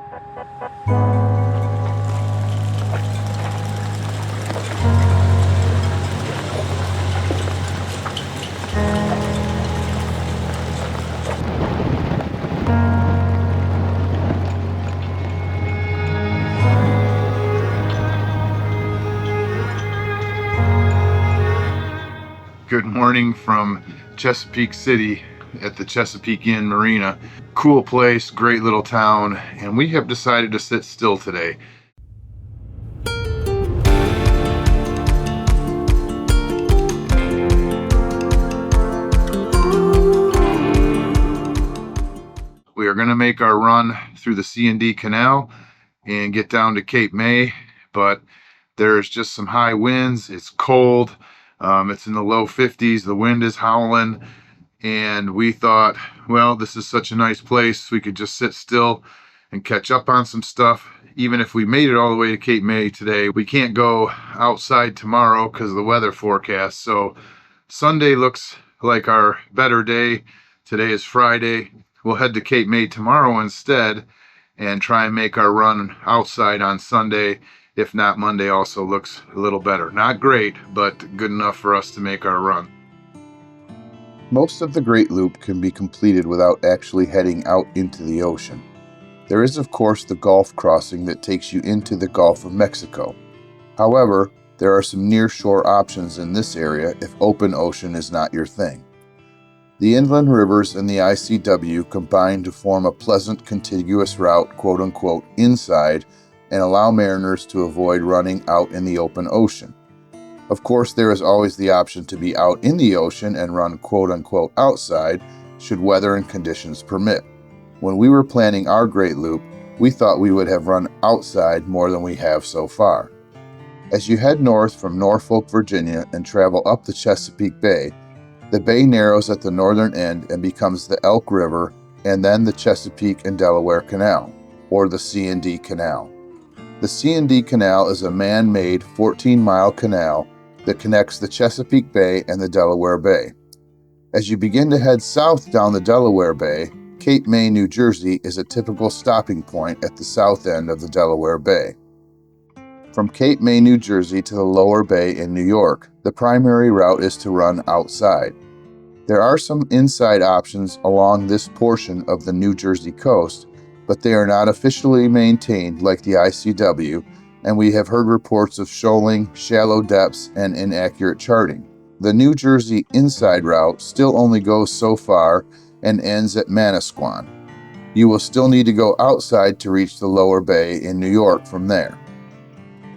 Good morning from Chesapeake City at the Chesapeake Inn Marina. Cool place, great little town, and we have decided to sit still today. We are going to make our run through the C&D Canal and get down to Cape May, but there's just some high winds. It's cold. It's in the low 50s. The wind is howling. And we thought, well, this is such a nice place. We could just sit still and catch up on some stuff. Even if we made it all the way to Cape May today, we can't go outside tomorrow because of the weather forecast. So Sunday looks like our better day. Today is Friday. We'll head to Cape May tomorrow instead and try and make our run outside on Sunday. If not, Monday also looks a little better. Not great, but good enough for us to make our run. Most of the Great Loop can be completed without actually heading out into the ocean. There is, of course, the Gulf crossing that takes you into the Gulf of Mexico. However, there are some near-shore options in this area if open ocean is not your thing. The inland rivers and the ICW combine to form a pleasant contiguous route, quote-unquote, inside, and allow mariners to avoid running out in the open ocean. Of course, there is always the option to be out in the ocean and run quote-unquote outside, should weather and conditions permit. When we were planning our Great Loop, we thought we would have run outside more than we have so far. As you head north from Norfolk, Virginia, and travel up the Chesapeake Bay, the bay narrows at the northern end and becomes the Elk River and then the Chesapeake and Delaware Canal, or the C&D Canal. The C&D Canal is a man-made 14-mile canal that connects the Chesapeake Bay and the Delaware Bay. As you begin to head south down the Delaware Bay, Cape May, New Jersey is a typical stopping point at the south end of the Delaware Bay. From Cape May, New Jersey to the Lower Bay in New York, the primary route is to run outside. There are some inside options along this portion of the New Jersey coast, but they are not officially maintained like the ICW, and we have heard reports of shoaling, shallow depths, and inaccurate charting. The New Jersey inside route still only goes so far and ends at Manasquan. You will still need to go outside to reach the Lower Bay in New York from there.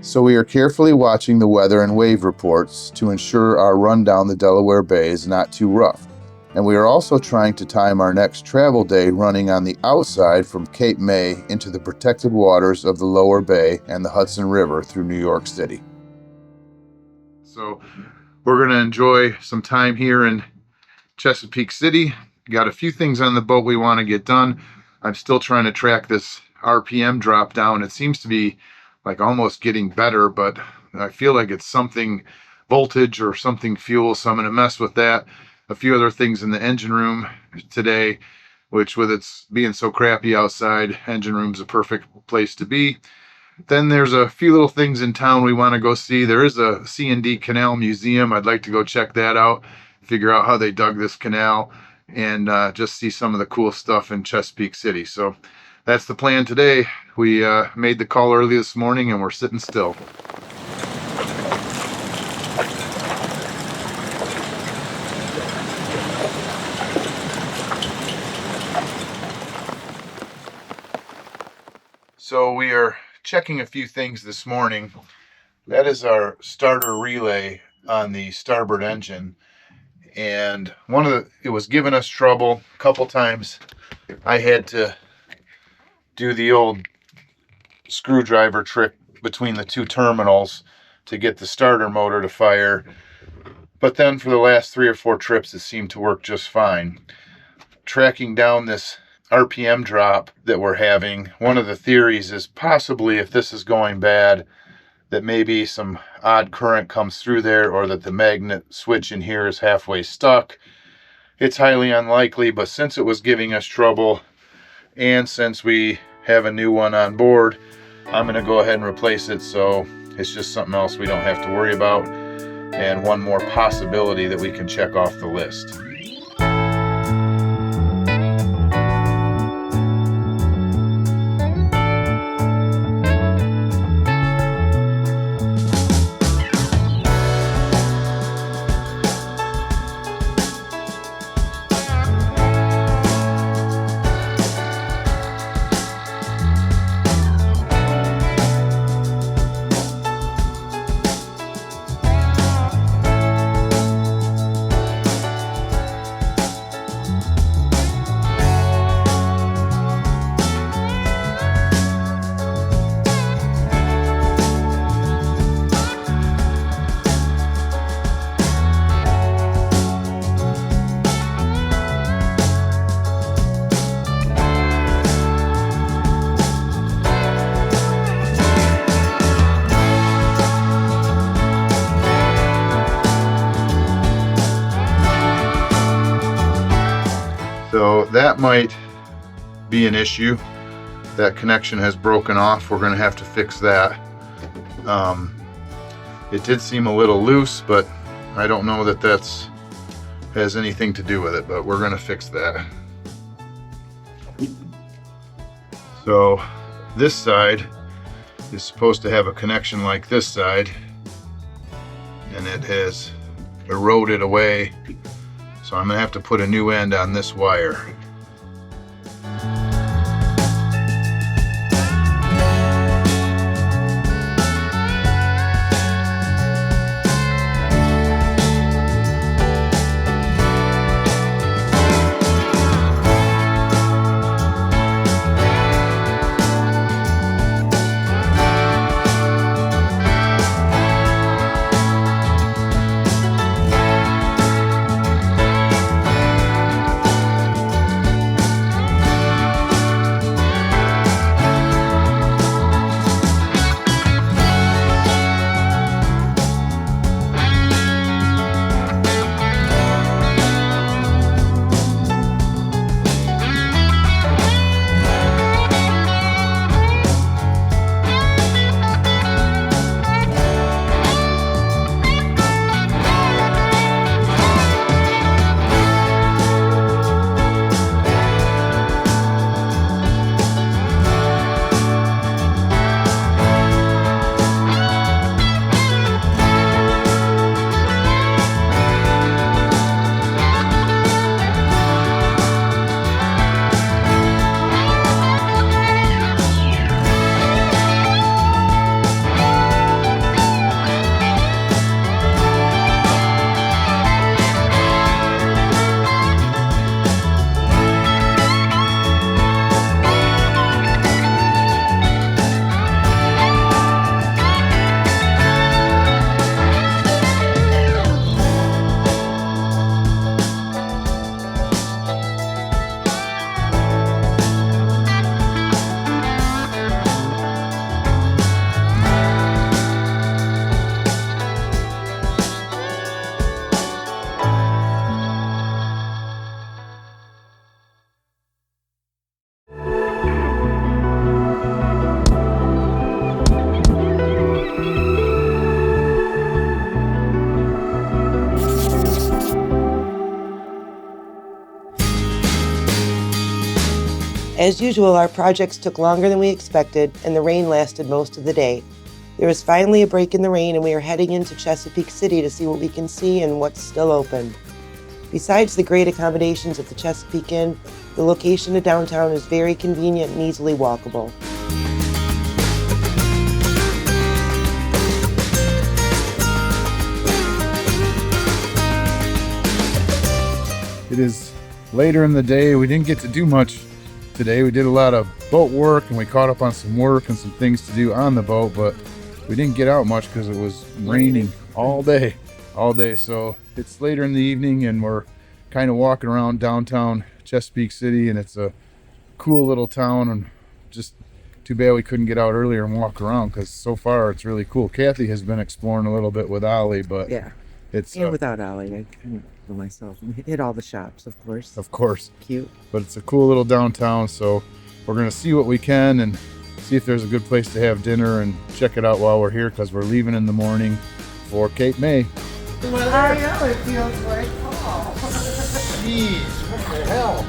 So we are carefully watching the weather and wave reports to ensure our run down the Delaware Bay is not too rough. And we are also trying to time our next travel day running on the outside from Cape May into the protected waters of the Lower Bay and the Hudson River through New York City. So we're going to enjoy some time here in Chesapeake City. Got a few things on the boat we want to get done. I'm still trying to track this RPM drop down. It seems to be like almost getting better, but I feel like it's something voltage or something fuel, so I'm going to mess with that. A few other things in the engine room today, which with its being so crappy outside, engine room's a perfect place to be. Then there's a few little things in town we want to go see. There is a C&D Canal Museum. I'd like to go check that out, figure out how they dug this canal, and just see some of the cool stuff in Chesapeake City. So that's the plan today. We made the call early this morning and we're sitting still. So we are checking a few things this morning. That is our starter relay on the starboard engine. And it was giving us trouble a couple times. I had to do the old screwdriver trick between the two terminals to get the starter motor to fire. But then for the last 3 or 4 trips, it seemed to work just fine. Tracking down this RPM drop that we're having, one of the theories is possibly if this is going bad, that maybe some odd current comes through there or that the magnet switch in here is halfway stuck. It's highly unlikely, but since it was giving us trouble and since we have a new one on board, I'm going to go ahead and replace it, so it's just something else we don't have to worry about, and one more possibility that we can check off the list. So that might be an issue. That connection has broken off. We're going to have to fix that. It did seem a little loose, but I don't know that that's has anything to do with it, but we're going to fix that. So this side is supposed to have a connection like this side, and it has eroded away. So I'm going to have to put a new end on this wire. As usual, our projects took longer than we expected, and the rain lasted most of the day. There is finally a break in the rain, and we are heading into Chesapeake City to see what we can see and what's still open. Besides the great accommodations at the Chesapeake Inn, the location of downtown is very convenient and easily walkable. It is later in the day. We didn't get to do much today. We did a lot of boat work, and we caught up on some work and some things to do on the boat, but we didn't get out much because it was raining all day. So it's later in the evening, and we're kind of walking around downtown Chesapeake City, and it's a cool little town, and just too bad we couldn't get out earlier and walk around, because so far it's really cool. Kathy has been exploring a little bit with Ollie, but Yeah, it's and without Ollie, I couldn't for myself. We hit all the shops, of course. of course, Cute. but it's a cool little downtown. So we're going to see what we can and see if there's a good place to have dinner and check it out while we're here, because we're leaving in the morning for Cape May. I know, it feels like fall. Jeez, what the hell?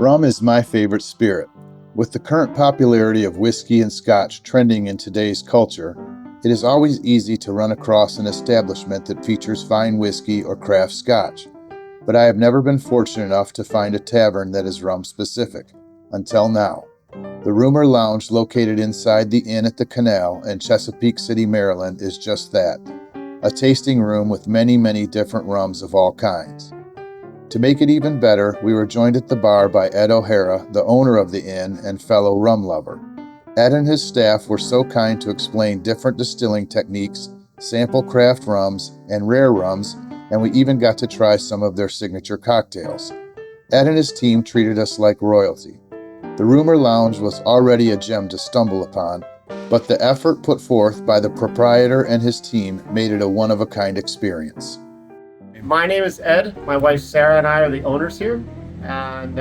Rum is my favorite spirit. With the current popularity of whiskey and scotch trending in today's culture, it is always easy to run across an establishment that features fine whiskey or craft scotch. But I have never been fortunate enough to find a tavern that is rum specific, until now. The Rumor Lounge, located inside the Inn at the Canal in Chesapeake City, Maryland, is just that, a tasting room with many different rums of all kinds. To make it even better, we were joined at the bar by Ed O'Hara, the owner of the inn and fellow rum lover. Ed and his staff were so kind to explain different distilling techniques, sample craft rums, and rare rums, and we even got to try some of their signature cocktails. Ed and his team treated us like royalty. The Rumor Lounge was already a gem to stumble upon, but the effort put forth by the proprietor and his team made it a one-of-a-kind experience. My name is Ed. My wife Sarah and I are the owners here, and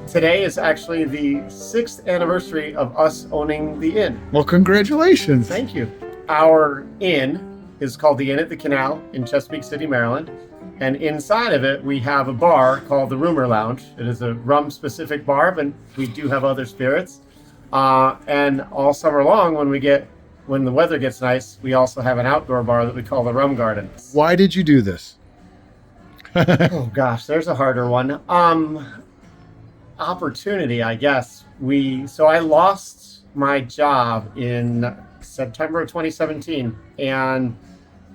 today is actually the 6th anniversary of us owning the inn. Well, congratulations. Thank you. Our inn is called the Inn at the Canal in Chesapeake City, Maryland, and inside of it we have a bar called the Rumor Lounge. It is a rum-specific bar, but we do have other spirits. And all summer long, when the weather gets nice, we also have an outdoor bar that we call the Rum Garden. Why did you do this? Oh gosh, there's a harder one. Opportunity, I guess. So I lost my job in September of 2017, and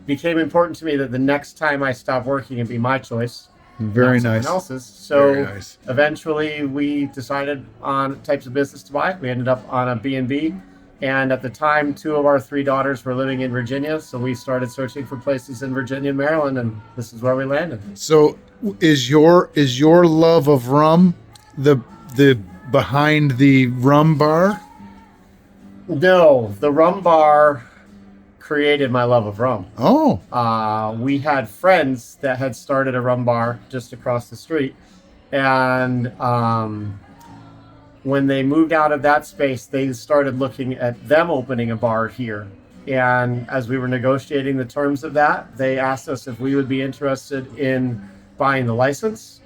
became important to me that the next time I stop working, it'd be my choice. Very not nice. someone else's. So Very nice. Eventually we decided on types of business to buy. We ended up on a B&B. And at the time, 2 of our 3 daughters were living in Virginia, so we started searching for places in Virginia and Maryland, and this is where we landed. So is your love of rum the behind the rum bar? No, the rum bar created my love of rum. Oh. We had friends that had started a rum bar just across the street, and when they moved out of that space, they started looking at them opening a bar here. And as we were negotiating the terms of that, they asked us if we would be interested in buying the license.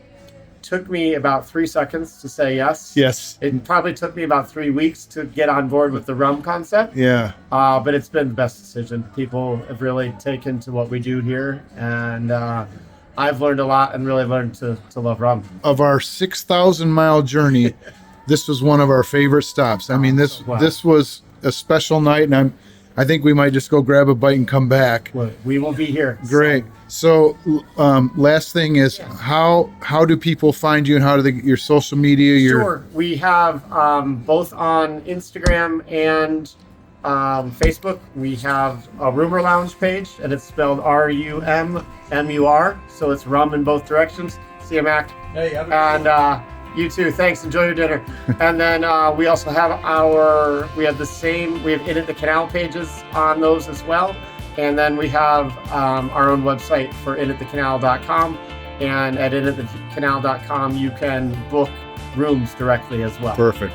Took me about 3 seconds to say yes. Yes. It probably took me about 3 weeks to get on board with the rum concept. Yeah. But it's been the best decision. People have really taken to what we do here, and I've learned a lot and really learned to love rum. Of our 6,000-mile journey, this was one of our favorite stops. I mean, this was a special night, and I think we might just go grab a bite and come back. Well, we will be here. Great. So, last thing is, how do people find you, and how do they get your social media? Sure. We have both on Instagram and Facebook. We have a Rumor Lounge page, and it's spelled RUMMUR, so it's rum in both directions. See you, Mac. Hey, have a And you too. Thanks. Enjoy your dinner. And then we also have we have In at the Canal pages on those as well. And then we have our own website for inatthecanal.com. And at inatthecanal.com, you can book rooms directly as well. Perfect.